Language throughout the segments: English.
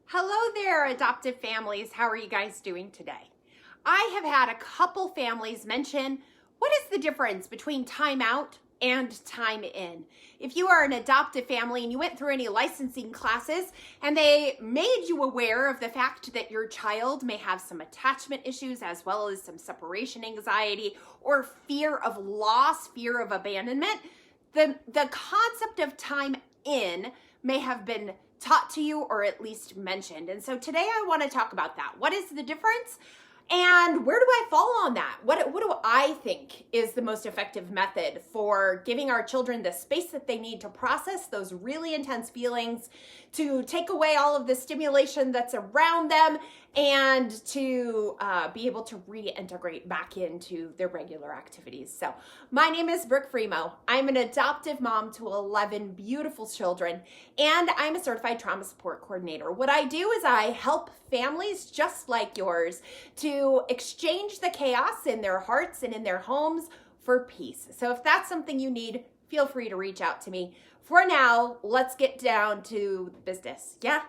Hello there, adoptive families. How are you guys doing today? I have had a couple families mention, what is the difference between time out and time in? If you are an adoptive family and you went through any licensing classes and they made you aware of the fact that your child may have some attachment issues as well as some separation anxiety or fear of loss, fear of abandonment, the concept of time in may have been taught to you or at least mentioned. And so today I want to talk about that. What is the difference? And where do I fall on that? What do I think is the most effective method for giving our children the space that they need to process those really intense feelings, to take away all of the stimulation that's around them, and to be able to reintegrate back into their regular activities? So my name is Brooke Fremouw. I'm an adoptive mom to 11 beautiful children, and I'm a certified trauma support coordinator. What I do is I help families just like yours to exchange the chaos in their hearts and in their homes for peace. So if that's something you need, feel free to reach out to me. For now, let's get down to business. Yeah?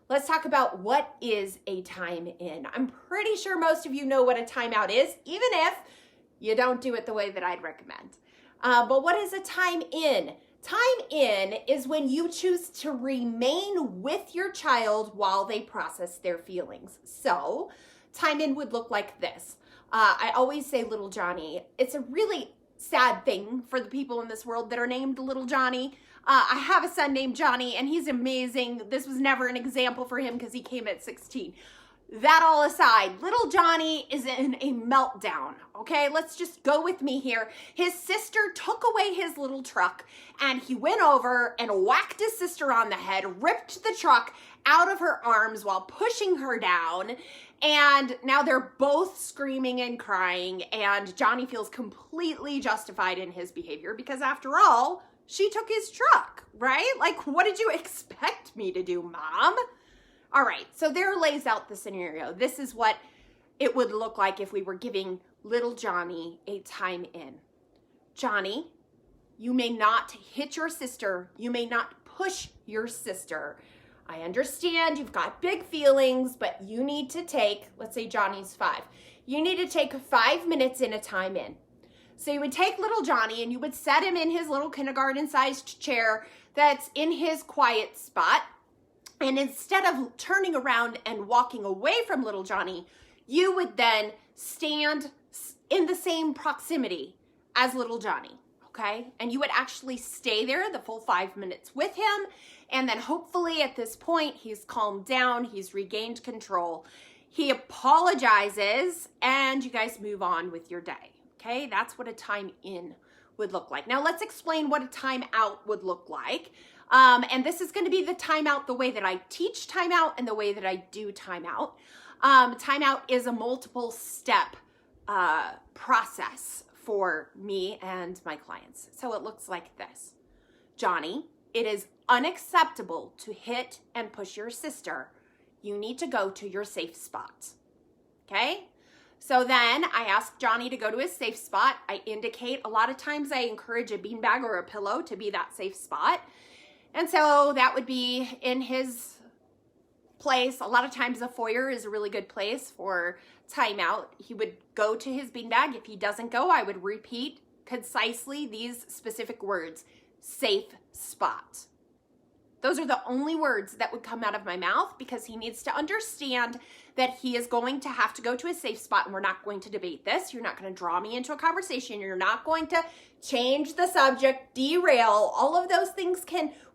Let's talk about what is a time in. I'm pretty sure most of you know what a timeout is, even if you don't do it the way that I'd recommend. But what is a time in? Time in is when you choose to remain with your child while they process their feelings. So time in would look like this. I always say little Johnny. It's a really sad thing for the people in this world that are named little Johnny. I have a son named Johnny and he's amazing. This was never an example for him because he came at 16. That all aside, little Johnny is in a meltdown, okay? Let's just go with me here. His sister took away his little truck and he went over and whacked his sister on the head, ripped the truck out of her arms while pushing her down. And now they're both screaming and crying, and Johnny feels completely justified in his behavior because after all, she took his truck, right? Like, what did you expect me to do, Mom? All right, so there lays out the scenario. This is what it would look like if we were giving little Johnny a time in. Johnny, you may not hit your sister. You may not push your sister. I understand you've got big feelings, but you need to take, let's say Johnny's 5. You need to take 5 minutes in a time in. So you would take little Johnny and you would set him in his little kindergarten-sized chair that's in his quiet spot. And instead of turning around and walking away from little Johnny, you would then stand in the same proximity as little Johnny, okay? And you would actually stay there the full 5 minutes with him. And then hopefully at this point, he's calmed down, he's regained control. He apologizes and you guys move on with your day, okay? That's what a time in would look like. Now let's explain what a time out would look like. And this is going to be the timeout the way that I teach timeout and the way that I do timeout. Timeout is a multiple step process for me and my clients. So it looks like this. Johnny, it is unacceptable to hit and push your sister. You need to go to your safe spot. Okay? So then I ask Johnny to go to his safe spot. I indicate, a lot of times I encourage a beanbag or a pillow to be that safe spot. And so that would be in his place. A lot of times a foyer is a really good place for timeout. He would go to his beanbag. If he doesn't go, I would repeat concisely these specific words: safe spot. Those are the only words that would come out of my mouth because he needs to understand that he is going to have to go to a safe spot, and we're not going to debate this. You're not going to draw me into a conversation. You're not going to change the subject, derail. All of those things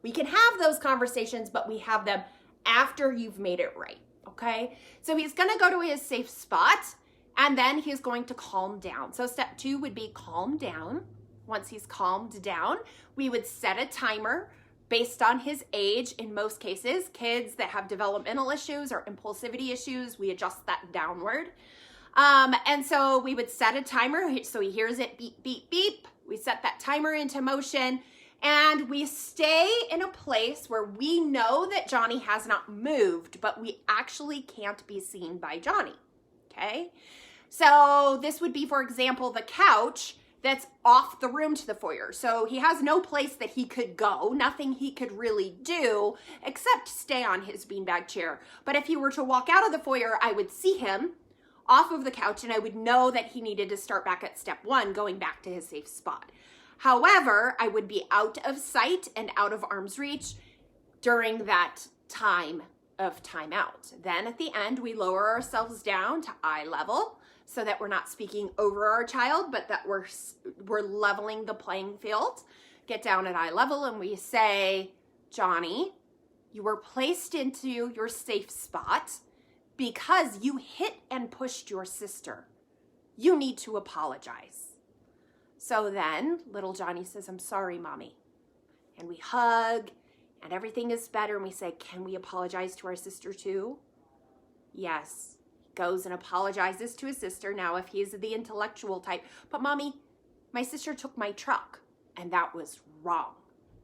we can have those conversations, but we have them after you've made it right, okay? So he's going to go to his safe spot, and then he's going to calm down. So step 2 would be calm down. Once he's calmed down, we would set a timer based on his age. In most cases, kids that have developmental issues or impulsivity issues, we adjust that downward. And so we would set a timer, so he hears it beep, beep, beep. We set that timer into motion, and we stay in a place where we know that Johnny has not moved, but we actually can't be seen by Johnny, okay? So this would be, for example, the couch, that's off the room to the foyer. So he has no place that he could go, nothing he could really do except stay on his beanbag chair. But if he were to walk out of the foyer, I would see him off of the couch and I would know that he needed to start back at step 1, going back to his safe spot. However, I would be out of sight and out of arm's reach during that time of timeout. Then at the end, we lower ourselves down to eye level so that we're not speaking over our child, but that we're leveling the playing field. Get down at eye level and we say, Johnny, you were placed into your safe spot because you hit and pushed your sister. You need to apologize. So then little Johnny says, I'm sorry, Mommy. And we hug and everything is better. And we say, can we apologize to our sister too? Yes. Goes and apologizes to his sister. Now, if he's the intellectual type, but Mommy, my sister took my truck and that was wrong.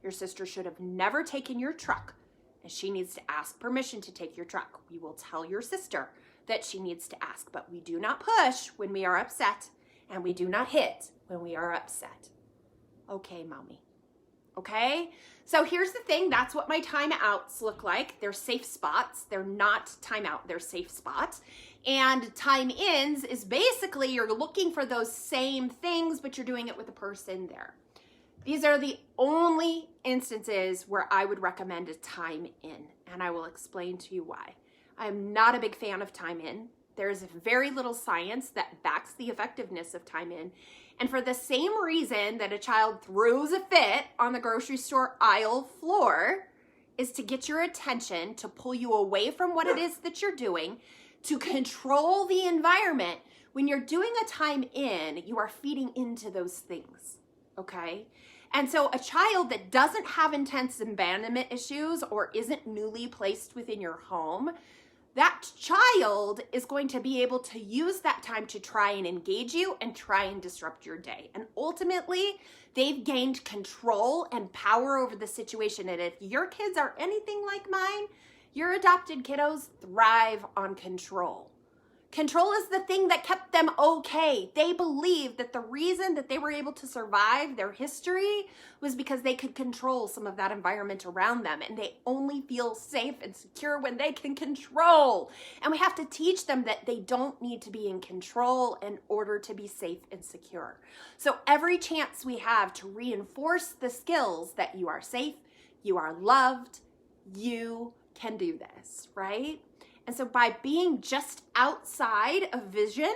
Your sister should have never taken your truck and she needs to ask permission to take your truck. We will tell your sister that she needs to ask, but we do not push when we are upset and we do not hit when we are upset. Okay, Mommy. Okay? So here's the thing. That's what my timeouts look like. They're safe spots. They're not timeout. They're safe spots. And time ins is basically you're looking for those same things, but you're doing it with a person there. These are the only instances where I would recommend a time in, and I will explain to you why. I'm not a big fan of time in. There's very little science that backs the effectiveness of time in. And for the same reason that a child throws a fit on the grocery store aisle floor is to get your attention, to pull you away from what it is that you're doing, to control the environment. When you're doing a time in, you are feeding into those things, okay? And so a child that doesn't have intense abandonment issues or isn't newly placed within your home, that child is going to be able to use that time to try and engage you and try and disrupt your day. And ultimately, they've gained control and power over the situation. And if your kids are anything like mine, your adopted kiddos thrive on control. Control is the thing that kept them okay. They believed that the reason that they were able to survive their history was because they could control some of that environment around them. And they only feel safe and secure when they can control. And we have to teach them that they don't need to be in control in order to be safe and secure. So every chance we have to reinforce the skills that you are safe, you are loved, you can do this, right? And so by being just outside of vision,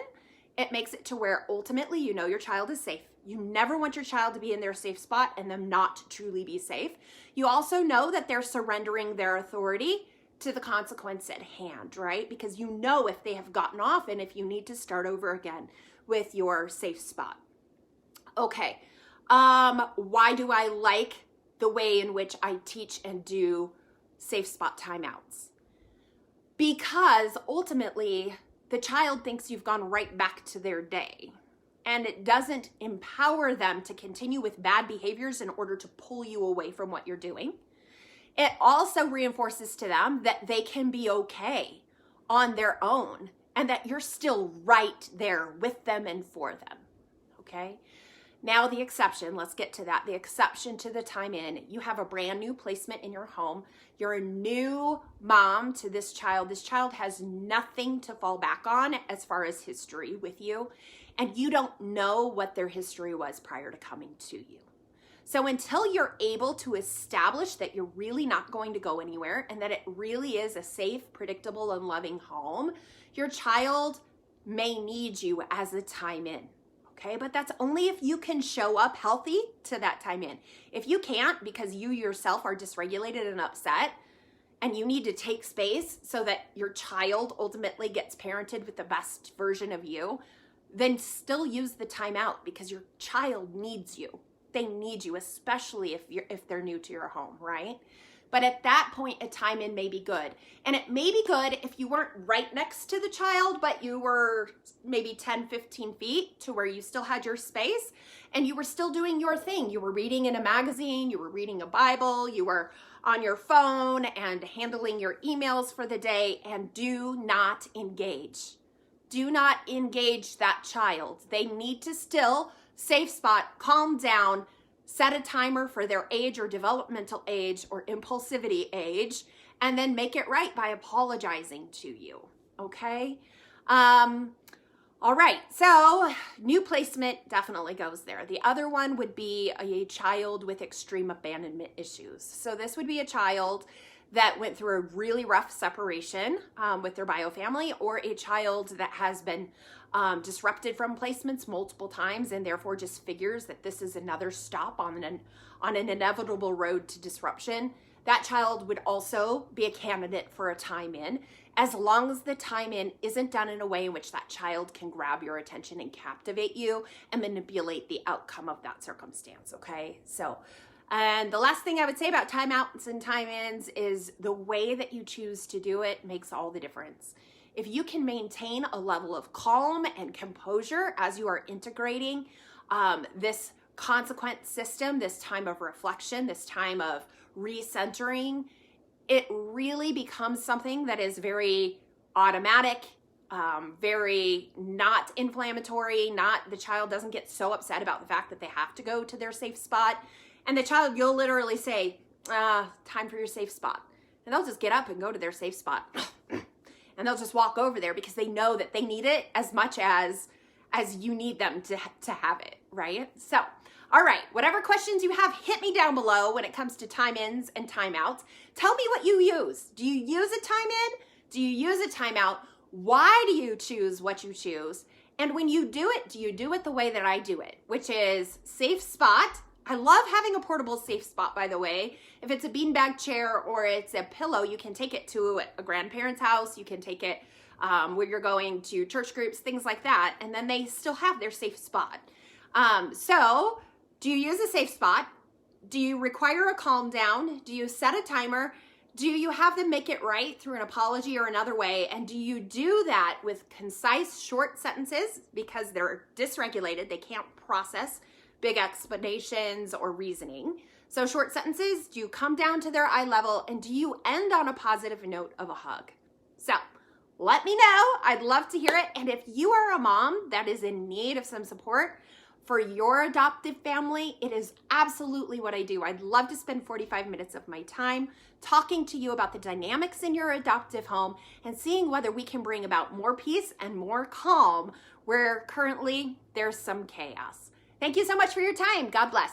it makes it to where ultimately you know your child is safe. You never want your child to be in their safe spot and them not to truly be safe. You also know that they're surrendering their authority to the consequence at hand, right? Because you know if they have gotten off and if you need to start over again with your safe spot. Okay, why do I like the way in which I teach and do safe spot timeouts? Because ultimately, the child thinks you've gone right back to their day. And it doesn't empower them to continue with bad behaviors in order to pull you away from what you're doing. It also reinforces to them that they can be okay on their own and that you're still right there with them and for them, okay? Now the exception, let's get to that. The exception to the time in, you have a brand new placement in your home. You're a new mom to this child. This child has nothing to fall back on as far as history with you. And you don't know what their history was prior to coming to you. So until you're able to establish that you're really not going to go anywhere and that it really is a safe, predictable, and loving home, your child may need you as a time in. Okay, but that's only if you can show up healthy to that time in. If you can't because you yourself are dysregulated and upset and you need to take space so that your child ultimately gets parented with the best version of you, then still use the timeout because your child needs you. They need you, especially if they're new to your home, right? But at that point, a time in may be good. And it may be good if you weren't right next to the child, but you were maybe 10, 15 feet to where you still had your space and you were still doing your thing. You were reading in a magazine, you were reading a Bible, you were on your phone and handling your emails for the day, and do not engage. Do not engage that child. They need to still safe spot, calm down, set a timer for their age or developmental age or impulsivity age, and then make it right by apologizing to you, okay? All right, so new placement definitely goes there. The other one would be a child with extreme abandonment issues. So this would be a child that went through a really rough separation with their bio family, or a child that has been disrupted from placements multiple times and therefore just figures that this is another stop on an inevitable road to disruption. That child would also be a candidate for a time in, as long as the time in isn't done in a way in which that child can grab your attention and captivate you and manipulate the outcome of that circumstance, okay? So, and the last thing I would say about timeouts and time-ins is the way that you choose to do it makes all the difference. If you can maintain a level of calm and composure as you are integrating this consequent system, this time of reflection, this time of recentering, it really becomes something that is very automatic, very not inflammatory, the child doesn't get so upset about the fact that they have to go to their safe spot. And the child, you'll literally say, time for your safe spot. And they'll just get up and go to their safe spot. And they'll just walk over there because they know that they need it as much as you need them to have it, right? So, all right, whatever questions you have, hit me down below when it comes to time-ins and time-outs. Tell me what you use. Do you use a time-in? Do you use a time-out? Why do you choose what you choose? And when you do it the way that I do it, which is safe spot. I love having a portable safe spot, by the way. If it's a beanbag chair or it's a pillow, you can take it to a grandparent's house. You can take it where you're going to church groups, things like that. And then they still have their safe spot. So do you use a safe spot? Do you require a calm down? Do you set a timer? Do you have them make it right through an apology or another way? And do you do that with concise, short sentences because they're dysregulated? They can't process big explanations or reasoning. So short sentences, do you come down to their eye level, and do you end on a positive note of a hug? So let me know. I'd love to hear it. And if you are a mom that is in need of some support for your adoptive family, it is absolutely what I do. I'd love to spend 45 minutes of my time talking to you about the dynamics in your adoptive home and seeing whether we can bring about more peace and more calm where currently there's some chaos. Thank you so much for your time. God bless.